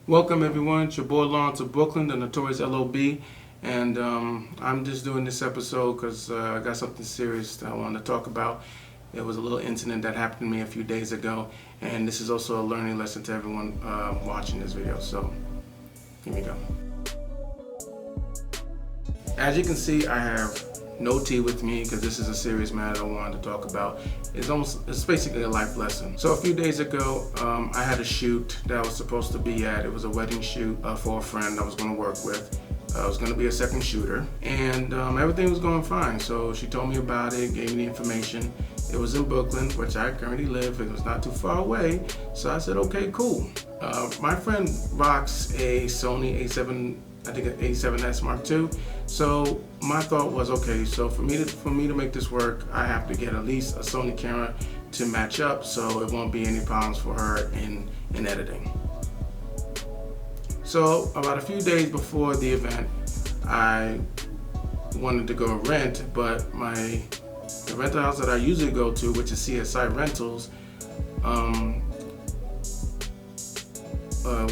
Welcome everyone, it's your boy Lawrence of Brooklyn, the Notorious LOB, and I'm just doing this episode because I got something serious that I wanted to talk about. It was a little incident that happened to me a few days ago, and this is also a learning lesson to everyone watching this video, so here we go. As you can see, I have no tea with me because this is a serious matter I wanted to talk about. It's basically a life lesson. So a few days ago, I had a shoot that I was supposed to be at. It was a wedding shoot for a friend I was going to work with. I was going to be a second shooter, and everything was going fine. So she told me about it, gave me the information. It was in Brooklyn, which I currently live. It was not too far away, so I said, okay, cool. My friend rocks a Sony A7, I think an A7S Mark II. So my thought was, okay, so for me to make this work, I have to get at least a Sony camera to match up, so it won't be any problems for her in editing. So about a few days before the event, I wanted to go rent, but the rental house that I usually go to, which is CSI Rentals,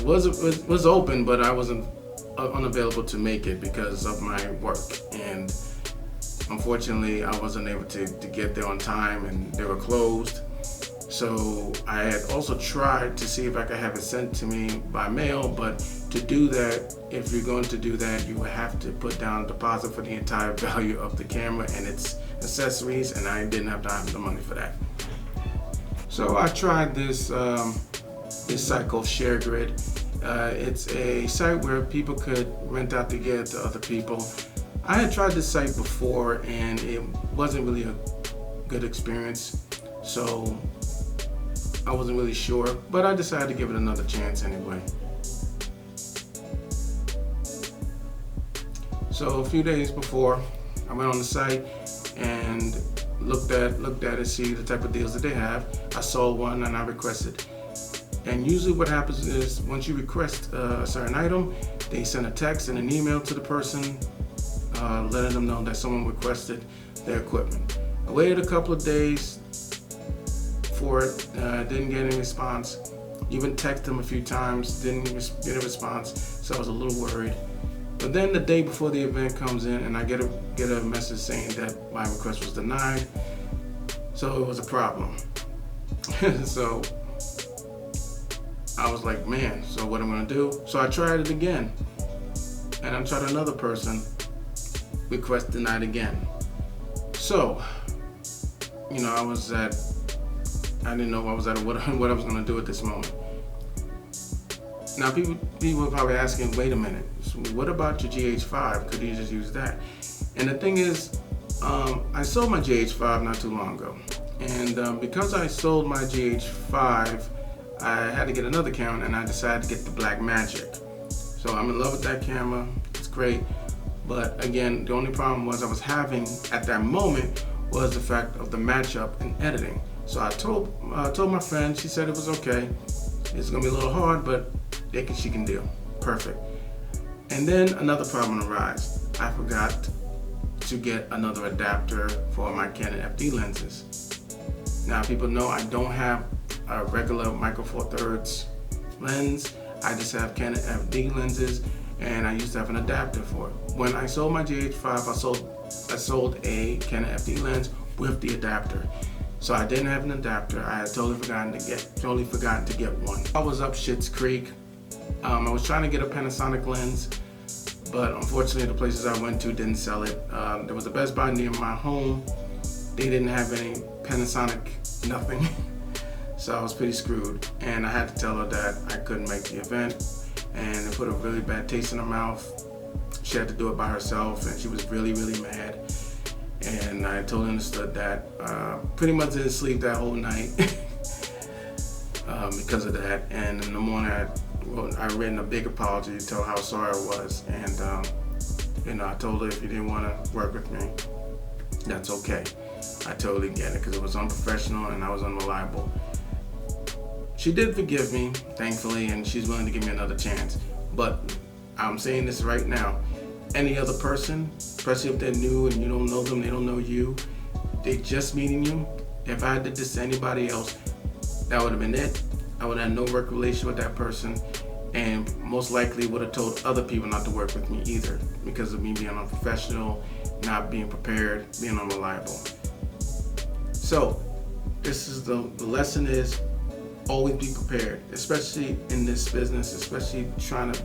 was open, but I wasn't unavailable to make it because of my work, and unfortunately I wasn't able to get there on time, and they were closed. So I had also tried to see if I could have it sent to me by mail, but to do that, if you're going to do that, you have to put down a deposit for the entire value of the camera and its accessories, and I didn't have the money for that. So I tried this site called ShareGrid. It's a site where people could rent out the gear to other people. I had tried this site before and it wasn't really a good experience, so I wasn't really sure, but I decided to give it another chance anyway. So a few days before, I went on the site and looked at it, see the type of deals that they have. I saw one and I requested. And usually what happens is once you request a certain item, they send a text and an email to the person letting them know that someone requested their equipment. I waited a couple of days for it, didn't get any response. Even texted them a few times, didn't get a response, so I was a little worried. But then the day before the event comes in and I get a message saying that my request was denied, so it was a problem. So I was like, man, so what am I gonna do? So I tried it again, and I tried another person, request denied again. So, I didn't know what I was gonna do at this moment. Now people are probably asking, wait a minute, so what about your GH5? Could you just use that? And the thing is, I sold my GH5 not too long ago, and because I sold my GH5, I had to get another camera, and I decided to get the Blackmagic. So I'm in love with that camera, it's great, but again, the only problem was I was having at that moment was the fact of the matchup and editing. So I told my friend, she said it was okay, it's gonna be a little hard, but she can deal, perfect. And then another problem arose. I forgot to get another adapter for my Canon FD lenses. Now people know I don't have a regular Micro Four Thirds lens. I just have Canon FD lenses, and I used to have an adapter for it. When I sold my GH5, I sold a Canon FD lens with the adapter. So I didn't have an adapter. I had totally forgotten to get one. I was up Schitt's Creek. I was trying to get a Panasonic lens, but unfortunately the places I went to didn't sell it. There was a Best Buy near my home. They didn't have any Panasonic, nothing. So I was pretty screwed, and I had to tell her that I couldn't make the event, and it put a really bad taste in her mouth. She had to do it by herself, and she was really, really mad. And I totally understood that. Pretty much didn't sleep that whole night because of that. And in the morning, I written a big apology to tell her how sorry I was, and I told her if you didn't want to work with me, that's okay. I totally get it because it was unprofessional and I was unreliable. She did forgive me, thankfully, and she's willing to give me another chance. But I'm saying this right now. Any other person, especially if they're new and you don't know them, they don't know you, they're just meeting you. If I did this to anybody else, that would have been it. I would have no work relation with that person, and most likely would have told other people not to work with me either, because of me being unprofessional, not being prepared, being unreliable. So this is the lesson is always be prepared, especially in this business, especially trying to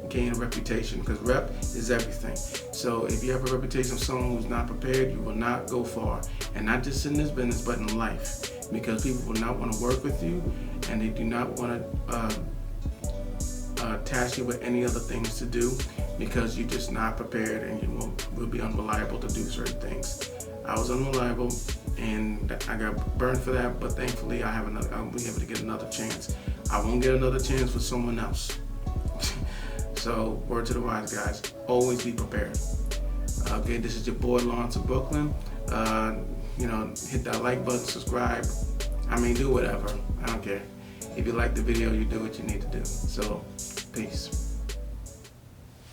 gain a reputation, because rep is everything. So if you have a reputation of someone who's not prepared, you will not go far, and not just in this business but in life, because people will not want to work with you, and they do not want to task you with any other things to do, because you're just not prepared, and you will be unreliable to do certain things. I was unreliable and I got burned for that, but thankfully I'll be able to get another chance. I won't get another chance with someone else. So word to the wise, guys, always be prepared. Okay, this is your boy Lawrence of Brooklyn. Hit that like button, subscribe. Do whatever, I don't care. If you like the video, you do what you need to do. So peace.